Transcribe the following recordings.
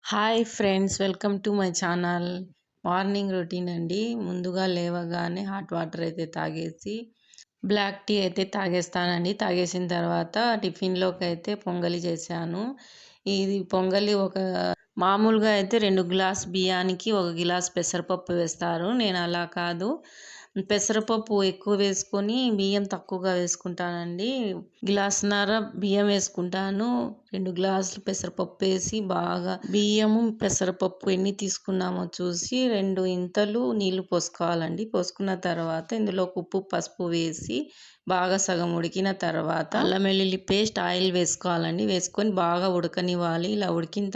Hi friends, welcome to my channel. Morning routine అండి. ముందుగా లేవగానే హాట్ వాటర్ అయితే తాగేసి బ్లాక్ టీ అయితే తాగేస్తానండి. తాగేసిన తర్వాత టిఫిన్లోకి అయితే పొంగలి చేశాను. ఇది పొంగలి మామూలుగా అయితే 2 గ్లాస్ బియ్యానికి 1 గ్లాస్ పెసరపప్పు వేస్తారు. నేను అలా కాదు, పెసరపప్పు ఎక్కువ వేసుకొని బియ్యం తక్కువగా వేసుకుంటానండి. గ్లాసున్నర బియ్యం వేసుకుంటాను. 2 గ్లాసులు పెసరపప్పు వేసి బాగా బియ్యము పెసరపప్పు ఎన్ని తీసుకున్నామో చూసి 2 ఇంతలు నీళ్లు పోసుకోవాలండి. పోసుకున్న తర్వాత ఇందులోకి ఉప్పు పసుపు వేసి బాగా సగం ఉడికిన తర్వాత అల్లం వెల్లుల్లి పేస్ట్, ఆయిల్ వేసుకోవాలండి. వేసుకొని బాగా ఉడకనివ్వాలి. ఇలా ఉడికిన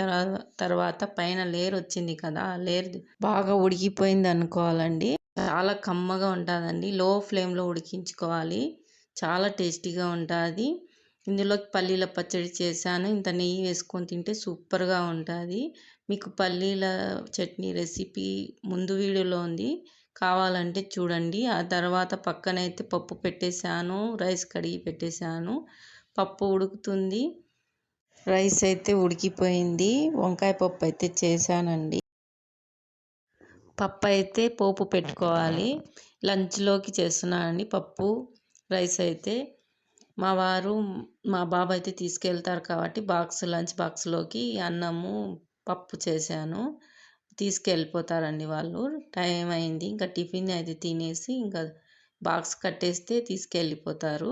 తర్వాత పైన లేయర్ వచ్చింది కదా, ఆ లేయర్ బాగా ఉడికిపోయింది అనుకోవాలండి. చాలా కమ్మగా ఉంటుందండి. లో ఫ్లేమ్లో ఉడికించుకోవాలి. చాలా టేస్టీగా ఉంటుంది. ఇందులోకి పల్లీల పచ్చడి చేశాను. ఇంత నెయ్యి వేసుకొని తింటే సూపర్గా ఉంటుంది. మీకు పల్లీల చట్నీ రెసిపీ ముందు వీడియోలో ఉంది, కావాలంటే చూడండి. ఆ తర్వాత పక్కనైతే పప్పు పెట్టేశాను, రైస్ కడిగి పెట్టేశాను. పప్పు ఉడుకుతుంది, రైస్ అయితే ఉడికిపోయింది. వంకాయ పప్పు అయితే చేశానండి. పప్పు అయితే పోపు పెట్టుకోవాలి. లంచ్లోకి చేస్తున్నానండి పప్పు రైస్ అయితే. మా వారు మా బాబు అయితే తీసుకెళ్తారు కాబట్టి లంచ్ బాక్స్లోకి అన్నము పప్పు చేశాను. తీసుకెళ్ళిపోతారండి వాళ్ళు. టైం అయింది, ఇంకా టిఫిన్ అయితే తినేసి ఇంకా బాక్స్ కట్టేస్తే తీసుకెళ్ళిపోతారు.